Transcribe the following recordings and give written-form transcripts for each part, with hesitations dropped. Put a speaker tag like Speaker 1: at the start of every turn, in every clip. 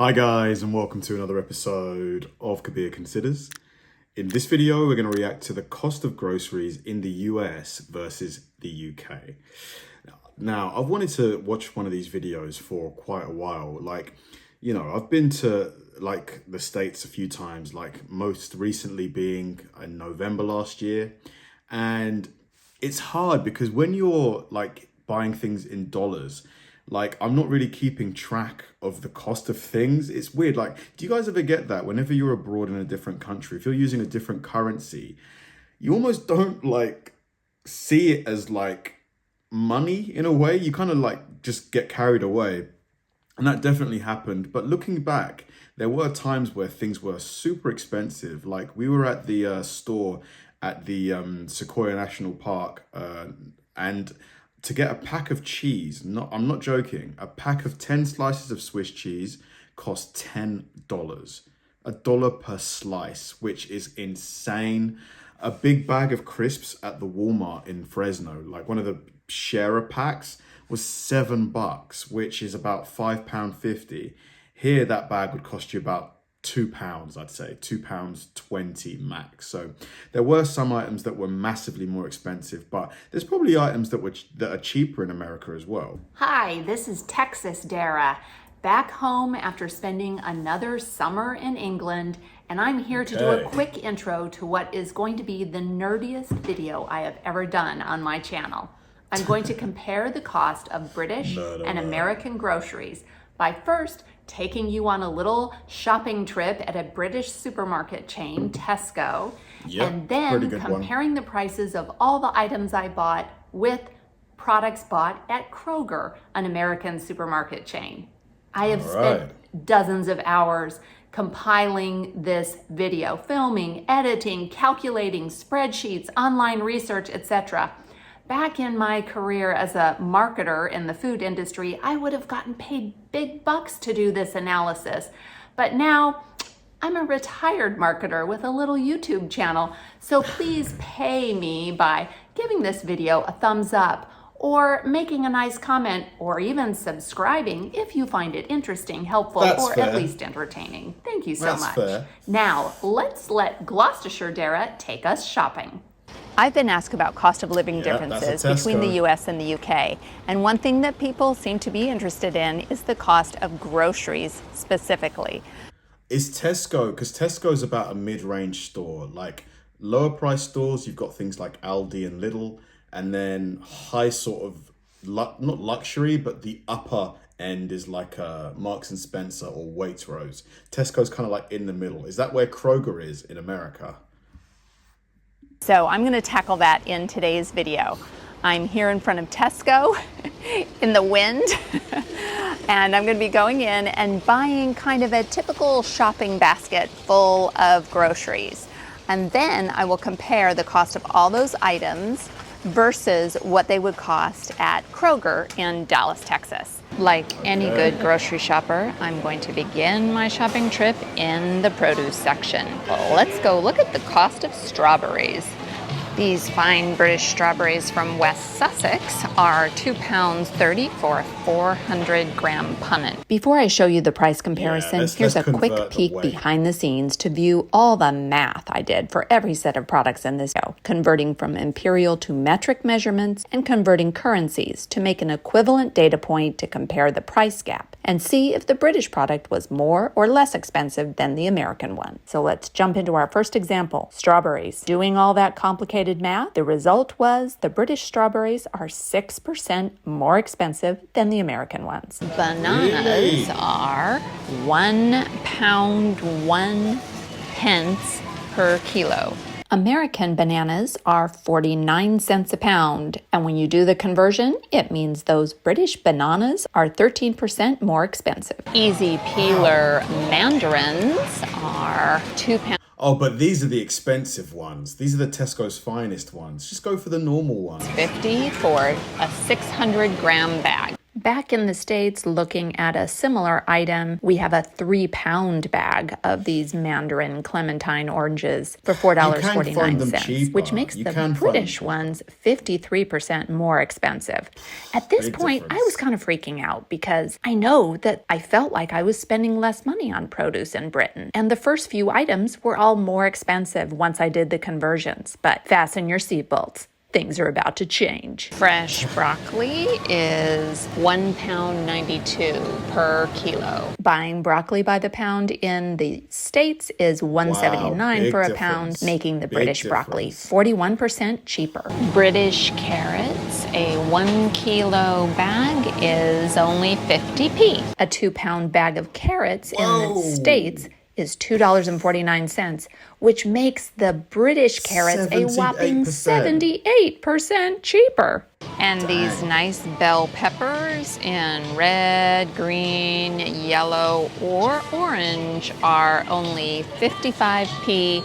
Speaker 1: Hi guys, and welcome to another episode of Kabir Considers. In this video, we're going to react to the cost of groceries in the US versus the UK. Now, I've wanted to watch one of these videos for quite a while. I've been to the States a few times, most recently being in November last year. And it's hard because when you're buying things in dollars, I'm not really keeping track of the cost of things. It's weird. Do you guys ever get that whenever you're abroad in a different country, if you're using a different currency, you almost don't see it as money in a way? You kind of just get carried away. And that definitely happened. But looking back, there were times where things were super expensive. We were at the store at the Sequoia National Park and to get a pack of cheese, I'm not joking, a pack of 10 slices of Swiss cheese cost $10. $1 per slice, which is insane. A big bag of crisps at the Walmart in Fresno, one of the sharer packs, was $7, which is about £5.50. Here, that bag would cost you about £2, I'd say, £2.20 max. So there were some items that were massively more expensive, but there's probably items that are cheaper in America as well.
Speaker 2: Hi, this is Texas Dara, back home after spending another summer in England, and I'm here to do a quick intro to what is going to be the nerdiest video I have ever done on my channel. I'm going to compare the cost of British and American groceries by first taking you on a little shopping trip at a British supermarket chain, Tesco, and then comparing the prices of all the items I bought with products bought at Kroger, an American supermarket chain. I have spent dozens of hours compiling this video, filming, editing, calculating, spreadsheets, online research, etc. Back in my career as a marketer in the food industry, I would have gotten paid big bucks to do this analysis. But now I'm a retired marketer with a little YouTube channel. So please pay me by giving this video a thumbs up or making a nice comment or even subscribing if you find it interesting, helpful, at least entertaining. Thank you so much. Fair. Now let's let Gloucestershire Dara take us shopping. I've been asked about cost of living differences between the US and the UK. And one thing that people seem to be interested in is the cost of groceries specifically.
Speaker 1: Is Tesco, because Tesco is about a mid-range store. Lower price stores, you've got things like Aldi and Lidl, and then high sort of, not luxury, but the upper end is Marks and Spencer or Waitrose. Tesco's kind of in the middle. Is that where Kroger is in America?
Speaker 2: So I'm going to tackle that in today's video. I'm here in front of Tesco in the wind, and I'm going to be going in and buying kind of a typical shopping basket full of groceries. And then I will compare the cost of all those items versus what they would cost at Kroger in Dallas, Texas. Like any good grocery shopper, I'm going to begin my shopping trip in the produce section. Well, let's go look at the cost of strawberries. These fine British strawberries from West Sussex are £2.30 for a 400-gram punnet. Before I show you the price comparison, here's a quick peek behind the scenes to view all the math I did for every set of products in this video, converting from imperial to metric measurements and converting currencies to make an equivalent data point to compare the price gap and see if the British product was more or less expensive than the American one. So let's jump into our first example, strawberries. Doing all that complicated math, the result was the British strawberries are 6% more expensive than the American ones. Bananas are £1 1 pence per kilo. American bananas are 49 cents a pound, and when you do the conversion, it means those British bananas are 13% more expensive. Easy peeler mandarins are £2.
Speaker 1: Oh, but these are the expensive ones. These are the Tesco's finest ones. Just go for the normal ones.
Speaker 2: $50 for a 600-gram bag. Back in the States, looking at a similar item, we have a 3-pound bag of these mandarin clementine oranges for $4.49, which makes the British ones 53% more expensive. At this point, I was kind of freaking out because I know that I felt like I was spending less money on produce in Britain. And the first few items were all more expensive once I did the conversions. But fasten your seatbelts. Things are about to change. Fresh broccoli is £1.92 per kilo. Buying broccoli by the pound in the States is $1.79 for a pound, making the British broccoli 41% cheaper. British carrots, a 1 kilo bag is only 50p. A 2-pound bag of carrots in the States is $2.49, which makes the British carrots a whopping 78% cheaper. And these nice bell peppers in red, green, yellow, or orange are only 55p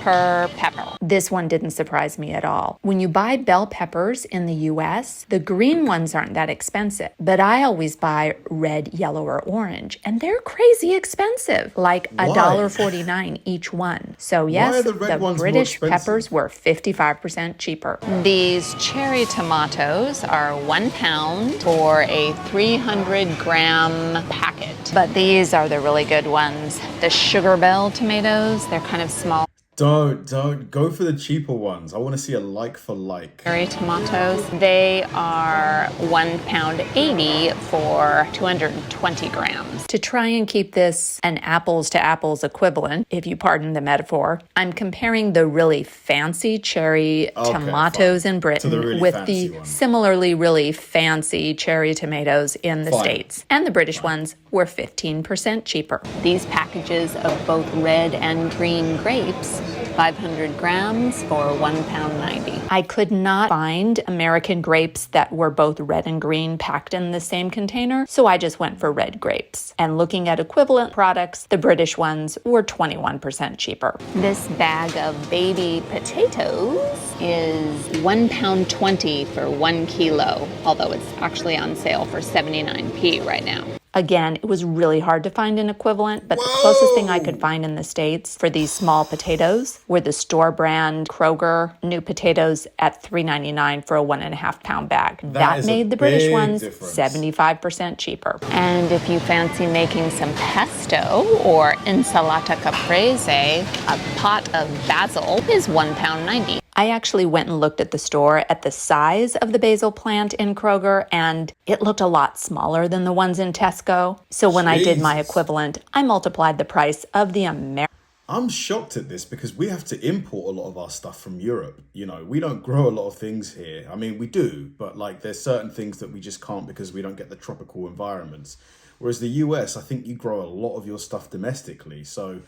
Speaker 2: per pepper. This one didn't surprise me at all. When you buy bell peppers in the US, the green ones aren't that expensive, but I always buy red, yellow, or orange, and they're crazy expensive, like $1.49 each one. So yes, the British peppers were 55% cheaper. These cherry tomatoes are 1 pound for a 300-gram packet, but these are the really good ones. The Sugar Bell tomatoes, they're kind of small.
Speaker 1: Don't go for the cheaper ones. I want to see a like for like.
Speaker 2: Cherry tomatoes, they are £1.80 for 220 grams. To try and keep this an apples to apples equivalent, if you pardon the metaphor, I'm comparing the really fancy cherry tomatoes in Britain with the similarly really fancy cherry tomatoes in the States. And the British ones were 15% cheaper. These packages of both red and green grapes, 500 grams for £1.90. I could not find American grapes that were both red and green packed in the same container, so I just went for red grapes. And looking at equivalent products, the British ones were 21% cheaper. This bag of baby potatoes is £1.20 for 1 kilo, although it's actually on sale for 79p right now. Again, it was really hard to find an equivalent, but the closest thing I could find in the States for these small potatoes were the store brand Kroger new potatoes at $3.99 for a 1.5 pound bag. That made the British ones 75% cheaper. And if you fancy making some pesto or insalata caprese, a pot of basil is £1.90. I actually went and looked at the store at the size of the basil plant in Kroger, and it looked a lot smaller than the ones in Tesco. So when I did my equivalent, I multiplied the price of the American.
Speaker 1: I'm shocked at this because we have to import a lot of our stuff from Europe. You know, we don't grow a lot of things here. I mean, we do, but like there's certain things that we just can't because we don't get the tropical environments. Whereas the US, I think you grow a lot of your stuff domestically. So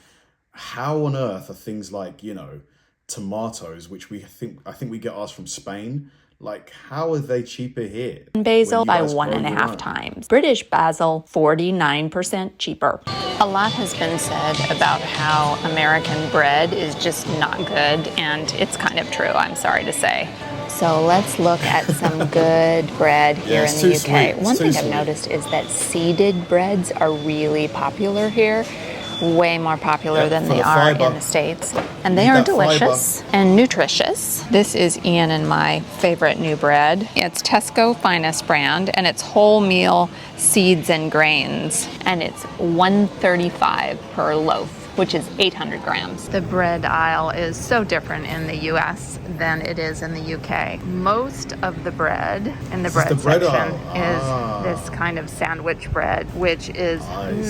Speaker 1: how on earth are things like, you know, tomatoes, which I think we get ours from Spain, like how are they cheaper here?
Speaker 2: Basil by 1.5 times. British basil 49% cheaper. A lot has been said about how American bread is just not good, and it's kind of true, I'm sorry to say. So let's look at some good bread here in the UK. One thing I've noticed is that seeded breads are really popular here. Way more popular than they are in the States. And they are delicious and nutritious. This is Ian and my favorite new bread. It's Tesco Finest brand, and it's wholemeal seeds and grains. And it's $1.35 per loaf, which is 800 grams. The bread aisle is so different in the US than it is in the UK. Most of the bread in the bread section is this kind of sandwich bread, which is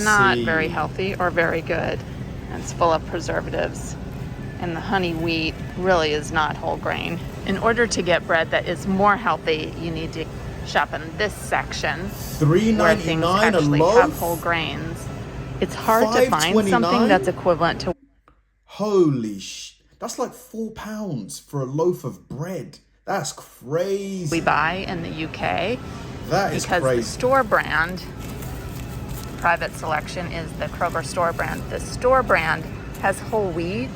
Speaker 2: not very healthy or very good. And it's full of preservatives. And the honey wheat really is not whole grain. In order to get bread that is more healthy, you need to shop in this section where things actually have whole grains. It's hard to find something that's equivalent to...
Speaker 1: Holy that's like £4 for a loaf of bread. That's crazy.
Speaker 2: We buy in the UK.
Speaker 1: That is
Speaker 2: because
Speaker 1: crazy.
Speaker 2: The store brand, private selection, is the Kroger store brand. The store brand has whole wheat,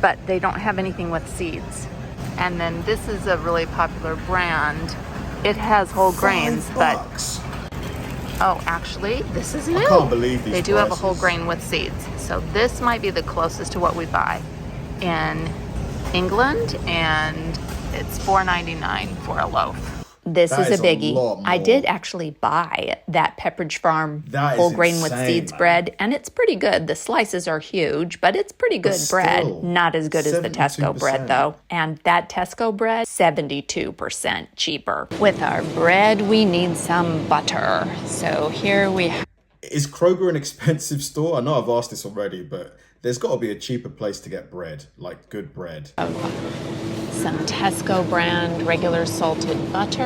Speaker 2: but they don't have anything with seeds. And then this is a really popular brand. It has whole grains, but Oh, actually, this is new.
Speaker 1: I can't believe these
Speaker 2: They do have a
Speaker 1: prices.
Speaker 2: whole grain with seeds. So this might be the closest to what we buy in England, and it's $4.99 for a loaf. This
Speaker 1: That
Speaker 2: is
Speaker 1: is
Speaker 2: a
Speaker 1: a
Speaker 2: biggie.
Speaker 1: lot
Speaker 2: I
Speaker 1: more.
Speaker 2: did actually buy that Pepperidge Farm
Speaker 1: That is
Speaker 2: whole grain with
Speaker 1: insane,
Speaker 2: seeds
Speaker 1: man.
Speaker 2: bread, and it's pretty good. The slices are huge, but it's pretty good bread.
Speaker 1: still,
Speaker 2: Not as good as the Tesco
Speaker 1: 72%.
Speaker 2: bread, though. And that Tesco bread, 72% cheaper. With our bread, we need some butter. So here we have.
Speaker 1: Is Kroger an expensive store? I know I've asked this already, but there's got to be a cheaper place to get bread, like good bread.
Speaker 2: Some Tesco brand regular salted butter,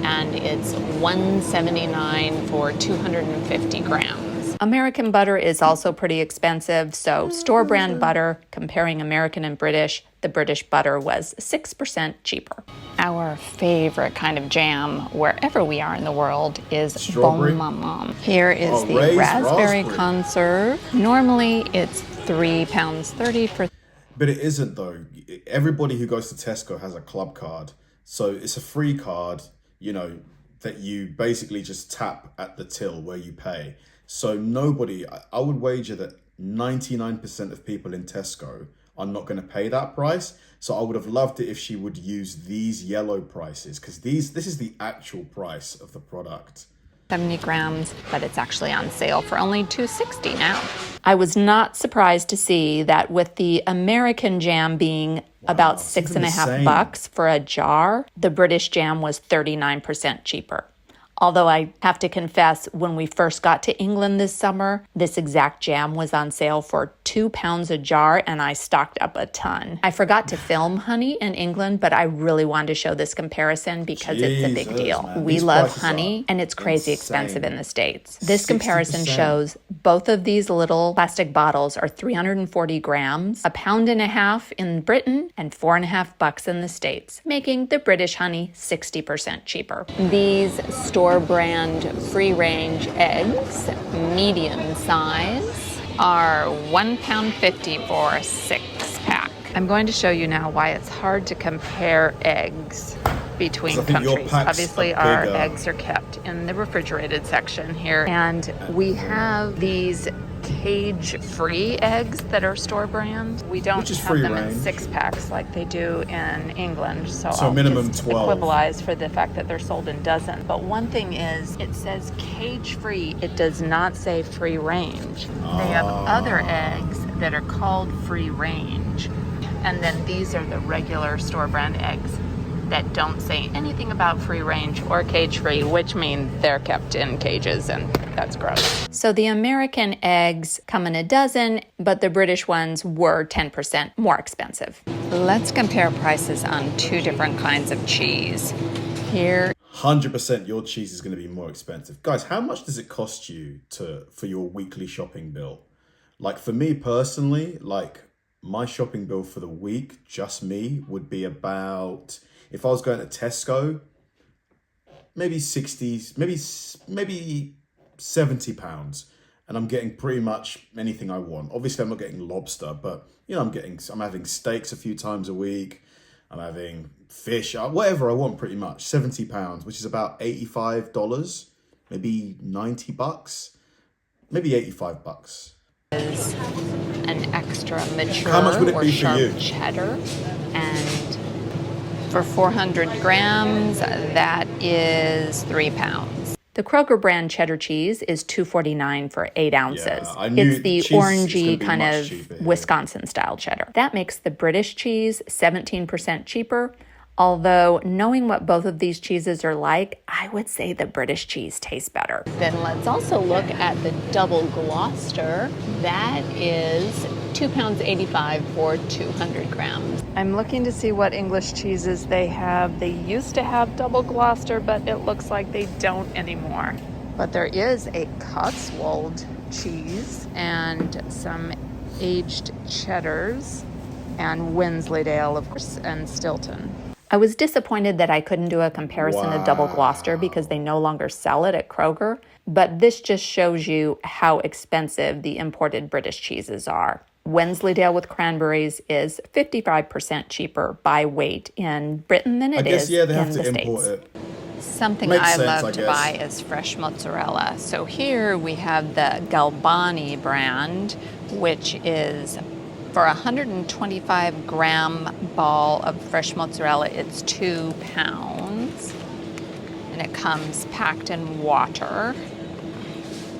Speaker 2: and it's $1.79 for 250 grams. American butter is also pretty expensive, so store brand butter, comparing American and British, the British butter was 6% cheaper. Our favorite kind of jam, wherever we are in the world, is
Speaker 1: Strawberry?
Speaker 2: Bon Maman. Here is the
Speaker 1: raised
Speaker 2: raspberry
Speaker 1: raspberry.
Speaker 2: conserve. Normally it's £3.30 for.
Speaker 1: But it isn't though. Everybody who goes to Tesco has a club card. So it's a free card, you know, that you basically just tap at the till where you pay. So nobody, I would wager that 99% of people in Tesco are not going to pay that price. So I would have loved it if she would use these yellow prices, because this is the actual price of the product.
Speaker 2: 70 grams, but it's actually on sale for only $2.60 now. I was not surprised to see that with the American jam being about
Speaker 1: it's even the
Speaker 2: $6.50
Speaker 1: same.
Speaker 2: for a jar, the British jam was 39% cheaper. Although I have to confess, when we first got to England this summer, this exact jam was on sale for £2 a jar, and I stocked up a ton. I forgot to film honey in England, but I really wanted to show this comparison because it's a big
Speaker 1: Jesus,
Speaker 2: deal.
Speaker 1: man.
Speaker 2: We
Speaker 1: These
Speaker 2: love
Speaker 1: prices
Speaker 2: honey,
Speaker 1: are
Speaker 2: and it's crazy
Speaker 1: insane.
Speaker 2: expensive in the States. This comparison
Speaker 1: 60%.
Speaker 2: shows both of these little plastic bottles are 340 grams, £1.50 in Britain, and $4.50 in the States, making the British honey 60% cheaper. These store brand free-range eggs, medium size, are £1.50 for a 6-pack. I'm going to show you now why it's hard to compare eggs between
Speaker 1: 'Cause I think your
Speaker 2: countries.
Speaker 1: packs
Speaker 2: Obviously,
Speaker 1: are
Speaker 2: our
Speaker 1: bigger.
Speaker 2: eggs are kept in the refrigerated section here, and we have these cage-free eggs that are store brand. We don't
Speaker 1: Which is
Speaker 2: have
Speaker 1: free
Speaker 2: them in
Speaker 1: range.
Speaker 2: 6-packs like they do in England, so
Speaker 1: So
Speaker 2: I'll
Speaker 1: minimum
Speaker 2: just
Speaker 1: 12.
Speaker 2: equivalize for the fact that they're sold in dozens. But one thing is, it says cage-free. It does not say free range. They have other eggs that are called free range, and then these are the regular store brand eggs that don't say anything about free range or cage free, which means they're kept in cages, and that's gross. So the American eggs come in a dozen, but the British ones were 10% more expensive. Let's compare prices on two different kinds of cheese. Here
Speaker 1: 100% your cheese is going to be more expensive. Guys, how much does it cost you for your weekly shopping bill? Like for me personally, like my shopping bill for the week, just me, would be about, if I was going to Tesco, maybe 60, maybe £70, and I'm getting pretty much anything I want. Obviously, I'm not getting lobster, but you know, I'm having steaks a few times a week. I'm having fish, whatever I want, pretty much. £70, which is about $85, maybe $90, maybe $85.
Speaker 2: an extra mature
Speaker 1: How much would it
Speaker 2: or
Speaker 1: be for
Speaker 2: sharp
Speaker 1: you?
Speaker 2: cheddar, and for 400 grams, that is £3. The Kroger brand cheddar cheese is $2.49 for 8 ounces.
Speaker 1: Yeah, I knew
Speaker 2: It's the
Speaker 1: cheese is gonna
Speaker 2: orangey
Speaker 1: be
Speaker 2: kind
Speaker 1: much
Speaker 2: of
Speaker 1: cheaper here.
Speaker 2: Wisconsin-style cheddar. That makes the British cheese 17% cheaper. Although, knowing what both of these cheeses are like, I would say the British cheese tastes better. Then let's also look at the double Gloucester. That is £2.85 for 200 grams. I'm looking to see what English cheeses they have. They used to have double Gloucester, but it looks like they don't anymore. But there is a Cotswold cheese and some aged cheddars and Wensleydale, of course, and Stilton. I was disappointed that I couldn't do a comparison of double Gloucester because they no longer sell it at Kroger, but this just shows you how expensive the imported British cheeses are. Wensleydale with cranberries is 55% cheaper by weight in Britain than it is
Speaker 1: Yeah, they have
Speaker 2: in
Speaker 1: to
Speaker 2: the
Speaker 1: import
Speaker 2: States.
Speaker 1: it.
Speaker 2: Something
Speaker 1: Makes
Speaker 2: I
Speaker 1: sense,
Speaker 2: love
Speaker 1: I
Speaker 2: to
Speaker 1: guess.
Speaker 2: buy is fresh mozzarella. So here we have the Galbani brand, which is for a 125 gram ball of fresh mozzarella, it's 2 pounds. And it comes packed in water.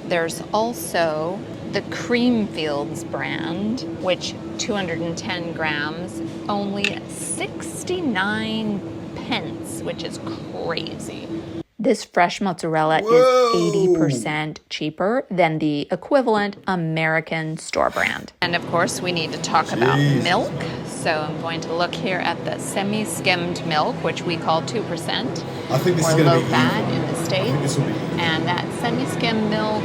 Speaker 2: There's also the Creamfields brand, which 210 grams, only 69 pence, which is crazy. This fresh mozzarella is 80% cheaper than the equivalent American store brand. And of course, we need to talk about milk. So I'm going to look here at the semi-skimmed milk, which we call 2%.
Speaker 1: I think this
Speaker 2: or
Speaker 1: is going to
Speaker 2: low
Speaker 1: be
Speaker 2: fat
Speaker 1: even.
Speaker 2: in the States.
Speaker 1: I think this will be even.
Speaker 2: And that semi-skimmed milk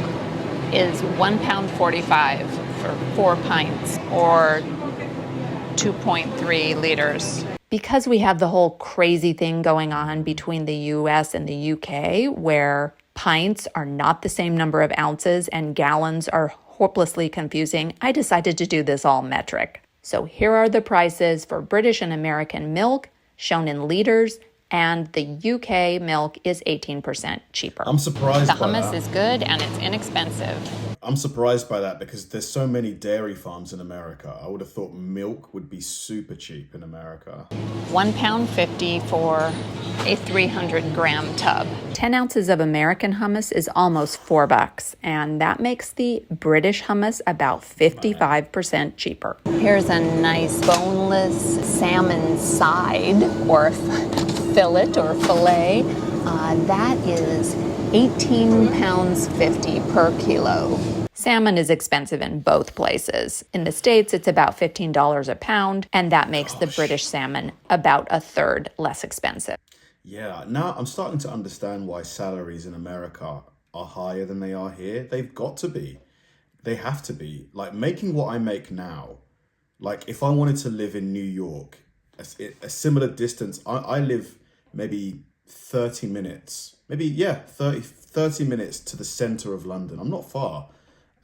Speaker 2: is £1.45 for 4 pints or 2.3 liters. Because we have the whole crazy thing going on between the US and the UK, where pints are not the same number of ounces and gallons are hopelessly confusing, I decided to do this all metric. So here are the prices for British and American milk, shown in liters, and the UK milk is 18% cheaper.
Speaker 1: I'm surprised
Speaker 2: The
Speaker 1: by
Speaker 2: hummus
Speaker 1: that.
Speaker 2: is good and it's inexpensive.
Speaker 1: I'm surprised by that because there's so many dairy farms in America. I would have thought milk would be super cheap in America.
Speaker 2: £1.50 for a 300 gram tub. 10 ounces of American hummus is almost $4, and that makes the British hummus about 55% cheaper. Here's a nice boneless salmon side, or fillet or fillet. That is £18.50 per kilo. Salmon is expensive in both places. In the States, it's about $15 a pound, and that makes the British salmon about a third less expensive.
Speaker 1: Yeah, now I'm starting to understand why salaries in America are higher than they are here. They've got to be. They have to be. Like making what I make now, like if I wanted to live in New York, a similar distance, I live maybe 30 minutes, 30 minutes to the center of London. I'm not far.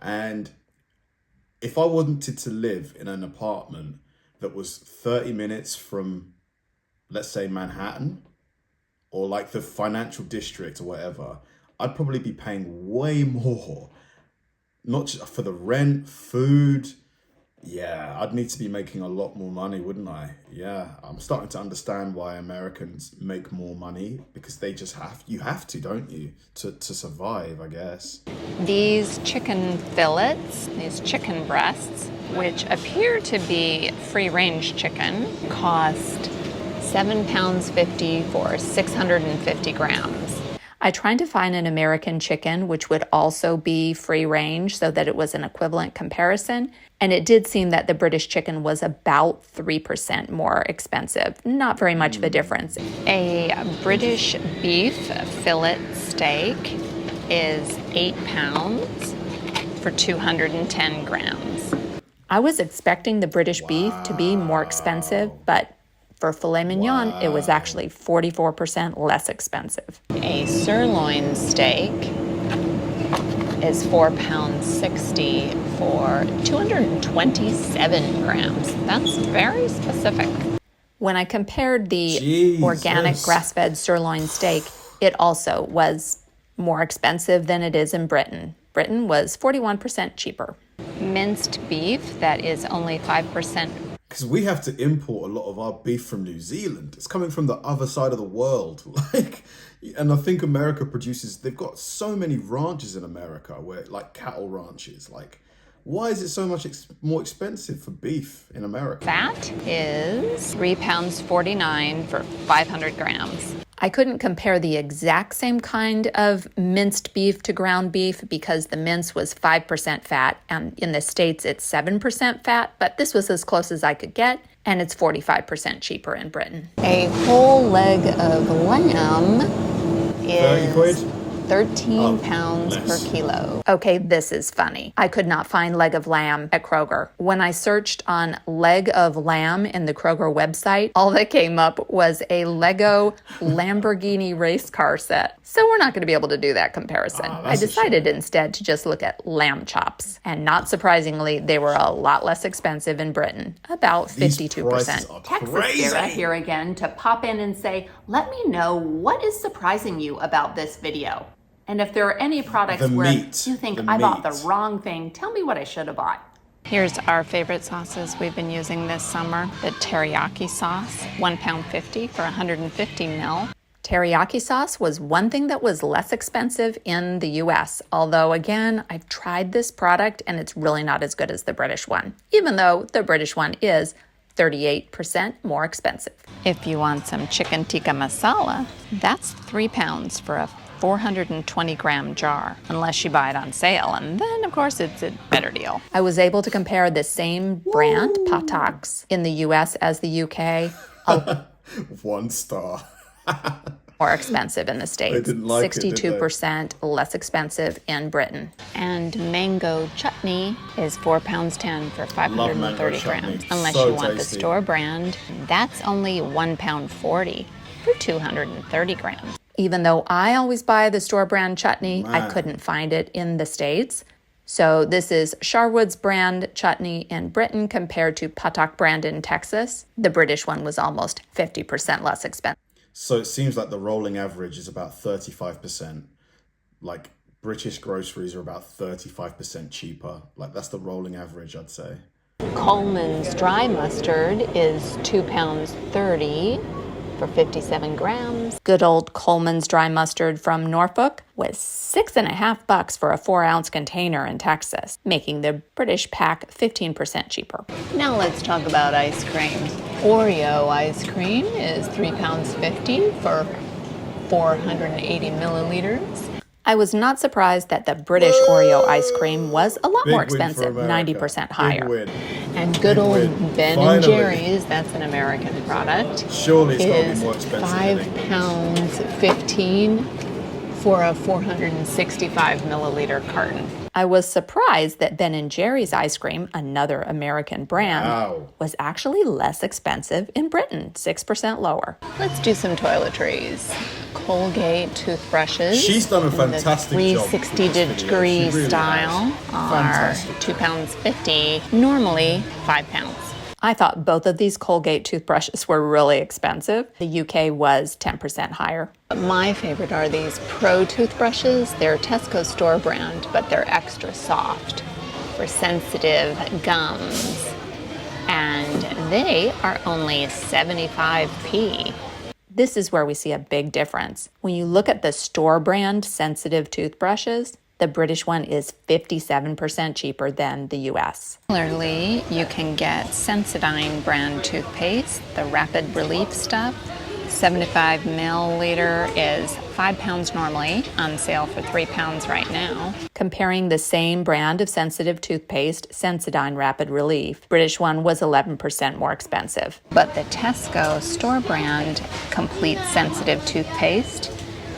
Speaker 1: And if I wanted to live in an apartment that was 30 minutes from, let's say, Manhattan, or like the financial district or whatever, I'd probably be paying way more. Not just for the rent, food. Yeah, I'd need to be making a lot more money, wouldn't I? Yeah, I'm starting to understand why Americans make more money, because they just you have to, don't you, to survive, I guess.
Speaker 2: These chicken fillets, these chicken breasts, which appear to be free-range chicken, cost £7.50 for 650 grams. I tried to find an American chicken which would also be free range so that it was an equivalent comparison, and it did seem that the British chicken was about 3% more expensive. Not very much of a difference. A British beef fillet steak is 8 pounds for 210 grams. I was expecting the British beef to be more expensive, but for filet mignon, it was actually 44% less expensive. A sirloin steak is £4.60 for 227 grams. That's very specific. When I compared the organic grass-fed sirloin steak, it also was more expensive than it is in Britain. Britain was 41% cheaper. Minced beef, that is only 5%.
Speaker 1: Because we have to import a lot of our beef from New Zealand. It's coming from the other side of the world. And I think America produces, they've got so many ranches in America, where like cattle ranches. Like, why is it so much more expensive for beef in America?
Speaker 2: Fat is £3.49 for 500 grams. I couldn't compare the exact same kind of minced beef to ground beef because the mince was 5% fat, and in the States it's 7% fat, but this was as close as I could get, and it's 45% cheaper in Britain. A whole leg of lamb is
Speaker 1: 30 quid?
Speaker 2: 13 pounds per kilo. Okay, this is funny. I could not find leg of lamb at Kroger. When I searched on leg of lamb in the Kroger website, all that came up was a Lego Lamborghini race car set. So we're not going to be able to do that comparison. I decided instead to just look at lamb chops. And not surprisingly, they were a lot less expensive in Britain, about 52%. Texas Sarah here again to pop in and say, let me know what is surprising you about this video. And if there are any products where you think I bought the wrong thing, tell me what I should have bought. Here's our favorite sauces we've been using this summer. The teriyaki sauce, £1.50 for 150 ml. Teriyaki sauce was one thing that was less expensive in the US, although again, I've tried this product and it's really not as good as the British one, even though the British one is 38% more expensive. If you want some chicken tikka masala, that's £3 for a 420 gram jar, unless you buy it on sale, and then of course it's a better deal. I was able to compare the same brand, Patak's, in the US as the UK.
Speaker 1: 1 star.
Speaker 2: More expensive in the States, 62% less expensive in Britain. And mango chutney is £4.10 for 530 grams. Unless you want the store brand, that's only £1.40 for 230 grams. Even though I always buy the store brand chutney, I couldn't find it in the States. So this is Sharwood's brand chutney in Britain compared to Patak brand in Texas. The British one was almost 50% less expensive.
Speaker 1: So it seems like the rolling average is about 35%. Like British groceries are about 35% cheaper. Like that's the rolling average, I'd say.
Speaker 2: Coleman's dry mustard is £2.30 for 57 grams. Good old Coleman's dry mustard from Norfolk was $6.50 for a 4-ounce container in Texas, making the British pack 15% cheaper. Now let's talk about ice cream. Oreo ice cream is £3.50 for 480 milliliters. I was not surprised that the British Oreo ice cream was a lot more expensive, 90% higher. And good old Ben & Jerry's, that's an American product,
Speaker 1: surely it's got to be more expensive.
Speaker 2: £5.15 for a 465 milliliter carton. I was surprised that Ben & Jerry's ice cream, another American brand, was actually less expensive in Britain, 6% lower. Let's do some toiletries. Colgate toothbrushes.
Speaker 1: She's done a fantastic job.
Speaker 2: 360-degree style are £2.50, normally £5. I thought both of these Colgate toothbrushes were really expensive. The UK was 10% higher. My favorite are these Pro toothbrushes. They're Tesco store brand, but they're extra soft for sensitive gums. And they are only 75p. This is where we see a big difference. When you look at the store brand sensitive toothbrushes, the British one is 57% cheaper than the US. Similarly, you can get Sensodyne brand toothpaste, the Rapid Relief stuff. 75 milliliter is £5 normally, on sale for £3 right now. Comparing the same brand of sensitive toothpaste, Sensodyne Rapid Relief, British one was 11% more expensive. But the Tesco store brand complete sensitive toothpaste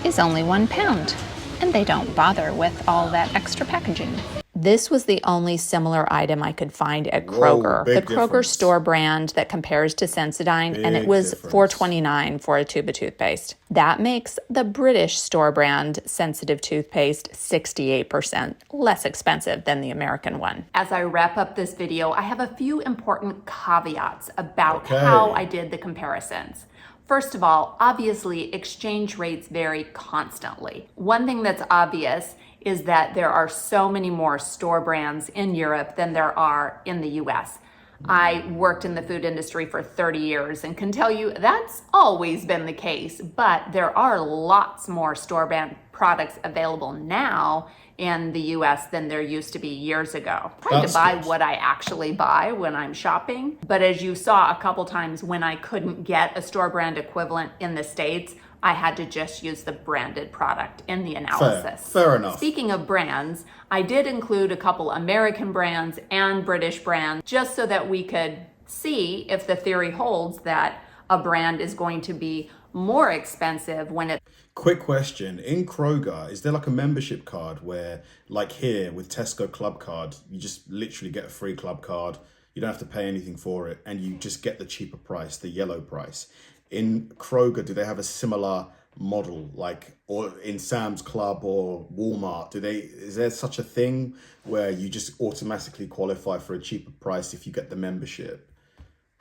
Speaker 2: is only £1. And they don't bother with all that extra packaging. This was the only similar item I could find at Kroger. The Kroger store brand that compares to Sensodyne, and it was $4.29 for a tube of toothpaste. That makes the British store brand sensitive toothpaste 68% less expensive than the American one. As I wrap up this video, I have a few important caveats about how I did the comparisons. First of all, obviously, exchange rates vary constantly. One thing that's obvious is that there are so many more store brands in Europe than there are in the US. I worked in the food industry for 30 years and can tell you that's always been the case, but there are lots more store brand products available now in the US than there used to be years ago. I try to buy what I actually buy when I'm shopping, but as you saw a couple times when I couldn't get a store brand equivalent in the States, I had to just use the branded product in the analysis.
Speaker 1: Fair enough.
Speaker 2: Speaking of brands, I did include a couple American brands and British brands just so that we could see if the theory holds that a brand is going to be more expensive when it's
Speaker 1: Quick question. In Kroger, is there like a membership card where, like here with Tesco Club Card, you just literally get a free club card, you don't have to pay anything for it, and you just get the cheaper price, the yellow price? In Kroger, do they have a similar model, like, or in Sam's Club or Walmart? Is there such a thing where you just automatically qualify for a cheaper price if you get the membership?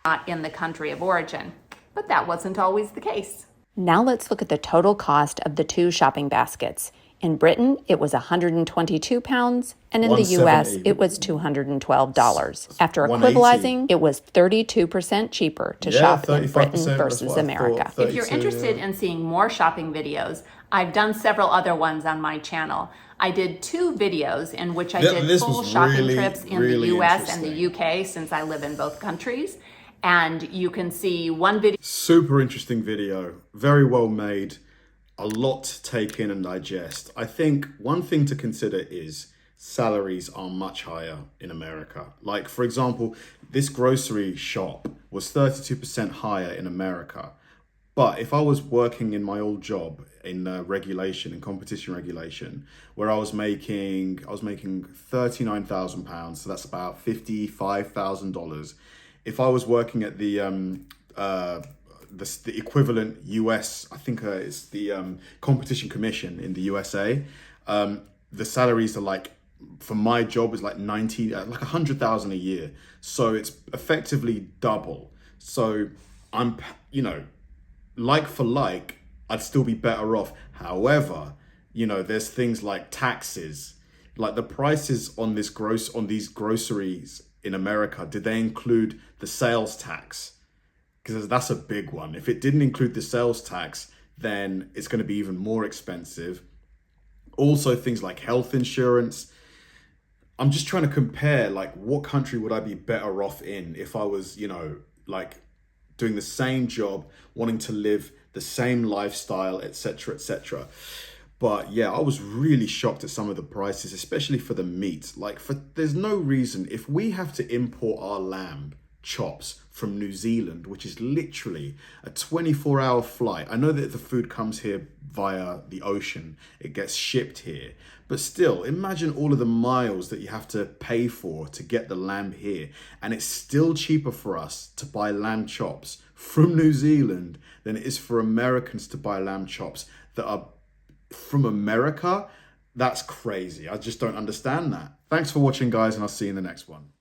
Speaker 2: Not in the country of origin, but that wasn't always the case. Now let's look at the total cost of the two shopping baskets. In Britain, it was 122 pounds, and in the US, it was $212. After equalizing, it was 32% cheaper to shop in Britain versus America. If you're interested in seeing more shopping videos, I've done several other ones on my channel. I did 2 videos in which I did full shopping trips in the US and the UK, since I live in both countries. And you can see one video.
Speaker 1: Super interesting video, very well made, a lot to take in and digest. I think one thing to consider is salaries are much higher in America. Like, for example, this grocery shop was 32% higher in America. But if I was working in my old job in regulation, in competition regulation, where I was making £39,000, so that's about $55,000. If I was working at the equivalent US, I think it's the competition commission in the USA, the salaries are like, for my job is like 100,000 a year. So it's effectively double. So I'm, like for like, I'd still be better off. However, there's things like taxes, like the prices on these groceries in America. Did they include the sales tax? Because that's a big one. If it didn't include the sales tax, then it's going to be even more expensive. Also, things like health insurance. I'm just trying to compare, like, what country would I be better off in if I was, like doing the same job, wanting to live the same lifestyle, etc., etc. But yeah, I was really shocked at some of the prices, especially for the meat. There's no reason, if we have to import our lamb chops from New Zealand, which is literally a 24-hour flight. I know that the food comes here via the ocean, it gets shipped here, but still, imagine all of the miles that you have to pay for to get the lamb here, and it's still cheaper for us to buy lamb chops from New Zealand than it is for Americans to buy lamb chops that are from America. That's crazy. I just don't understand that. Thanks for watching, guys, and I'll see you in the next one.